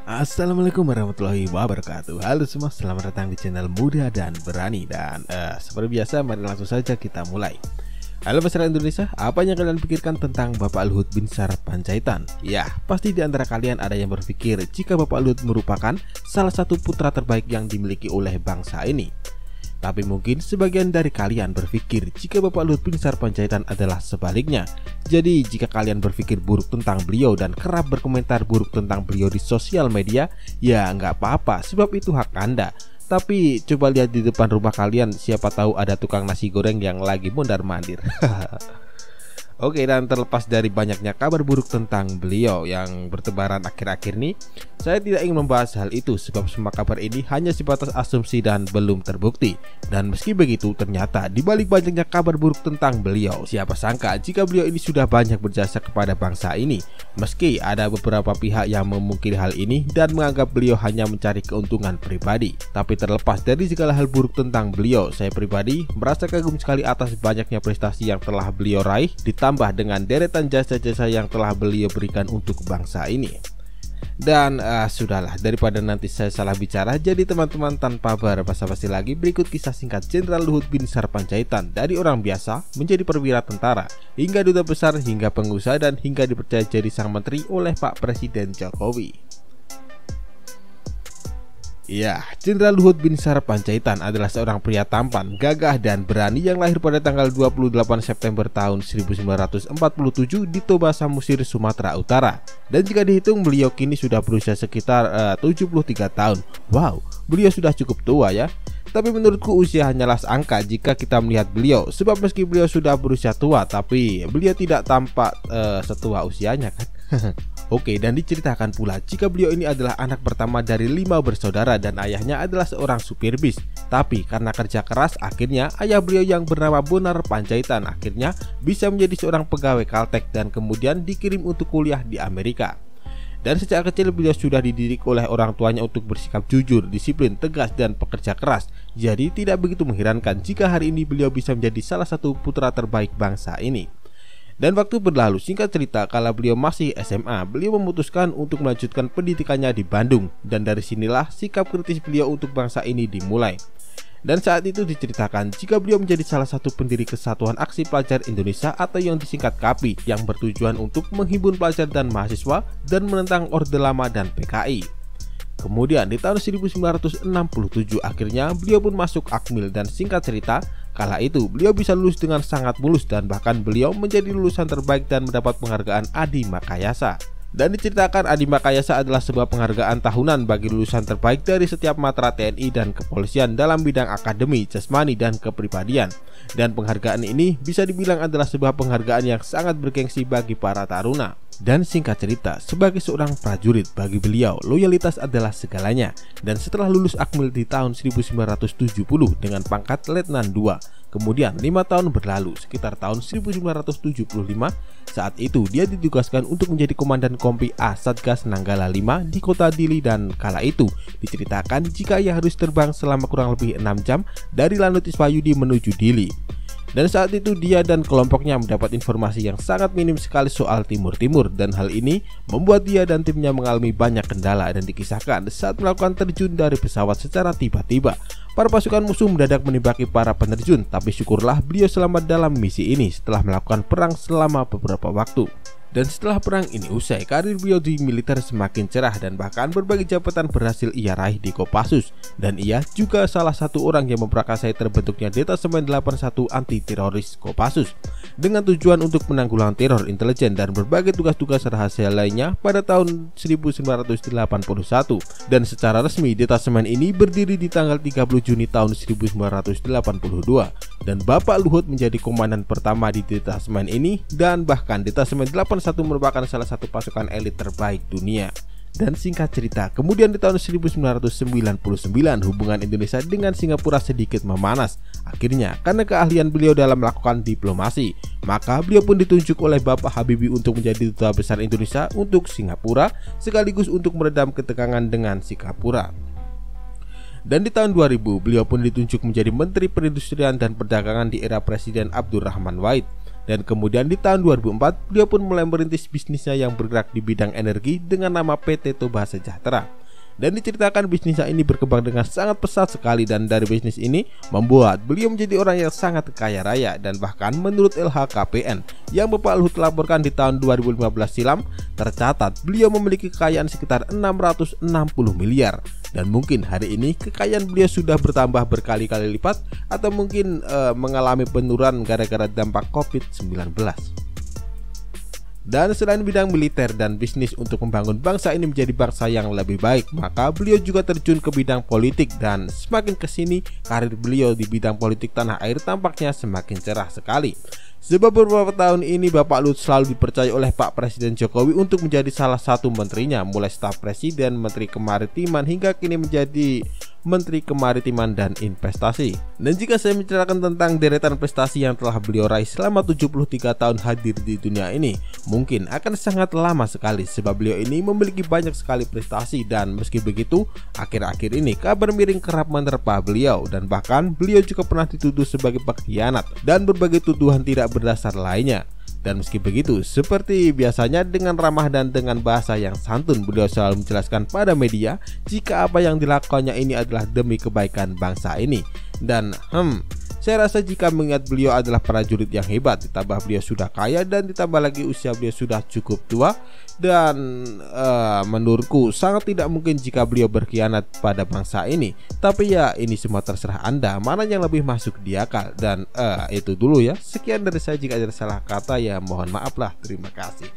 Assalamualaikum warahmatullahi wabarakatuh. Halo semua, selamat datang di channel Muda dan Berani. Dan seperti biasa, mari langsung saja kita mulai. Halo masyarakat Indonesia, apa yang kalian pikirkan tentang Bapak Luhut Binsar Panjaitan? Ya, pasti di antara kalian ada yang berpikir jika Bapak Luhut merupakan salah satu putra terbaik yang dimiliki oleh bangsa ini. Tapi mungkin sebagian dari kalian berpikir jika Bapak Luhut Binsar Panjaitan adalah sebaliknya. Jadi jika kalian berpikir buruk tentang beliau dan kerap berkomentar buruk tentang beliau di sosial media, ya nggak apa-apa, sebab itu hak Anda. Tapi coba lihat di depan rumah kalian, siapa tahu ada tukang nasi goreng yang lagi mondar-mandir. Oke, dan terlepas dari banyaknya kabar buruk tentang beliau yang bertebaran akhir-akhir ini, saya tidak ingin membahas hal itu sebab semua kabar ini hanya sebatas asumsi dan belum terbukti. Dan meski begitu, ternyata di balik banyaknya kabar buruk tentang beliau, siapa sangka jika beliau ini sudah banyak berjasa kepada bangsa ini. Meski ada beberapa pihak yang memungkiri hal ini dan menganggap beliau hanya mencari keuntungan pribadi. Tapi terlepas dari segala hal buruk tentang beliau, saya pribadi merasa kagum sekali atas banyaknya prestasi yang telah beliau raih, ditambah dengan deretan jasa-jasa yang telah beliau berikan untuk bangsa ini. Dan sudahlah, daripada nanti saya salah bicara, jadi teman-teman tanpa basa-basi lagi, berikut kisah singkat Jenderal Luhut Binsar Panjaitan dari orang biasa menjadi perwira tentara, hingga duta besar, hingga pengusaha, dan hingga dipercaya jadi sang menteri oleh Pak Presiden Jokowi. Ya, Jenderal Luhut Binsar Panjaitan adalah seorang pria tampan, gagah, dan berani yang lahir pada tanggal 28 September tahun 1947 di Toba, Samosir, Sumatera Utara. Dan jika dihitung, beliau kini sudah berusia sekitar 73 tahun. Wow, beliau sudah cukup tua ya. Tapi menurutku usia hanyalah angka jika kita melihat beliau. Sebab meski beliau sudah berusia tua, tapi beliau tidak tampak setua usianya kan. Oke, dan diceritakan pula jika beliau ini adalah anak pertama dari 5 bersaudara dan ayahnya adalah seorang supir bis. Tapi karena kerja keras, akhirnya ayah beliau yang bernama Bonar Panjaitan akhirnya bisa menjadi seorang pegawai Caltech dan kemudian dikirim untuk kuliah di Amerika. Dan sejak kecil beliau sudah dididik oleh orang tuanya untuk bersikap jujur, disiplin, tegas, dan pekerja keras. Jadi tidak begitu mengherankan jika hari ini beliau bisa menjadi salah satu putra terbaik bangsa ini. Dan waktu berlalu, singkat cerita, kala beliau masih SMA, beliau memutuskan untuk melanjutkan pendidikannya di Bandung. Dan dari sinilah sikap kritis beliau untuk bangsa ini dimulai. Dan saat itu diceritakan jika beliau menjadi salah satu pendiri Kesatuan Aksi Pelajar Indonesia atau yang disingkat KAPI, yang bertujuan untuk menghimpun pelajar dan mahasiswa dan menentang Orde Lama dan PKI. Kemudian di tahun 1967 akhirnya beliau pun masuk Akmil, dan singkat cerita, kala itu beliau bisa lulus dengan sangat mulus dan bahkan beliau menjadi lulusan terbaik dan mendapat penghargaan Adi Makayasa. Dan diceritakan Adi Makayasa adalah sebuah penghargaan tahunan bagi lulusan terbaik dari setiap matra TNI dan kepolisian dalam bidang akademi, jasmani, dan kepribadian. Dan penghargaan ini bisa dibilang adalah sebuah penghargaan yang sangat bergengsi bagi para taruna. Dan singkat cerita, sebagai seorang prajurit, bagi beliau loyalitas adalah segalanya. Dan setelah lulus Akmil di tahun 1970 dengan pangkat Letnan II, kemudian 5 tahun berlalu, sekitar tahun 1975, saat itu dia ditugaskan untuk menjadi komandan Kompi A Satgas Nanggala 5 di kota Dili. Dan kala itu diceritakan jika ia harus terbang selama kurang lebih 6 jam dari Lanut Iswayudi menuju Dili. Dan saat itu dia dan kelompoknya mendapat informasi yang sangat minim sekali soal Timur Timur, dan hal ini membuat dia dan timnya mengalami banyak kendala. Dan dikisahkan saat melakukan terjun dari pesawat secara tiba-tiba, para pasukan musuh mendadak menembaki para penerjun. Tapi syukurlah beliau selamat dalam misi ini setelah melakukan perang selama beberapa waktu. Dan setelah perang ini usai, karir beliau di militer semakin cerah dan bahkan berbagai jabatan berhasil ia raih di Kopassus. Dan ia juga salah satu orang yang memprakarsai terbentuknya Detasemen 81 Anti Teroris Kopassus dengan tujuan untuk menanggulangi teror intelijen dan berbagai tugas-tugas rahasia lainnya pada tahun 1981. Dan secara resmi detasemen ini berdiri di tanggal 30 Juni tahun 1982. Dan Bapak Luhut menjadi komandan pertama di detasemen ini, dan bahkan detasemen 81 merupakan salah satu pasukan elit terbaik dunia. Dan singkat cerita, kemudian di tahun 1999 hubungan Indonesia dengan Singapura sedikit memanas. Akhirnya karena keahlian beliau dalam melakukan diplomasi, maka beliau pun ditunjuk oleh Bapak Habibie untuk menjadi duta besar Indonesia untuk Singapura, sekaligus untuk meredam ketegangan dengan Singapura. Dan di tahun 2000 beliau pun ditunjuk menjadi Menteri Perindustrian dan Perdagangan di era Presiden Abdurrahman Wahid. Dan kemudian di tahun 2004 beliau pun mulai merintis bisnisnya yang bergerak di bidang energi dengan nama PT Toba Sejahtera. Dan diceritakan bisnisnya ini berkembang dengan sangat pesat sekali, dan dari bisnis ini membuat beliau menjadi orang yang sangat kaya raya. Dan bahkan menurut LHKPN yang Bapak Luhut laporkan di tahun 2015 silam, tercatat beliau memiliki kekayaan sekitar 660 miliar. Dan mungkin hari ini kekayaan beliau sudah bertambah berkali-kali lipat, atau mungkin mengalami penurunan gara-gara dampak COVID-19. Dan selain bidang militer dan bisnis untuk membangun bangsa ini menjadi bangsa yang lebih baik, maka beliau juga terjun ke bidang politik, dan semakin kesini karir beliau di bidang politik tanah air tampaknya semakin cerah sekali. Sebab beberapa tahun ini Bapak Luhut selalu dipercaya oleh Pak Presiden Jokowi untuk menjadi salah satu menterinya, mulai staf presiden, menteri kemaritiman, hingga kini menjadi Menteri Kemaritiman dan Investasi. Dan jika saya menceritakan tentang deretan prestasi yang telah beliau raih selama 73 tahun hadir di dunia ini, mungkin akan sangat lama sekali, sebab beliau ini memiliki banyak sekali prestasi. Dan meski begitu, akhir-akhir ini kabar miring kerap menerpa beliau, dan bahkan beliau juga pernah dituduh sebagai pengkhianat dan berbagai tuduhan tidak berdasar lainnya. Dan meski begitu, seperti biasanya dengan ramah dan dengan bahasa yang santun, beliau selalu menjelaskan pada media jika apa yang dilakukannya ini adalah demi kebaikan bangsa ini. Dan saya rasa jika mengingat beliau adalah prajurit yang hebat, ditambah beliau sudah kaya, dan ditambah lagi usia beliau sudah cukup tua, dan menurutku sangat tidak mungkin jika beliau berkhianat pada bangsa ini. Tapi ya ini semua terserah Anda, mana yang lebih masuk di akal. Dan itu dulu ya, sekian dari saya. Jika ada salah kata ya mohon maaf lah. Terima kasih.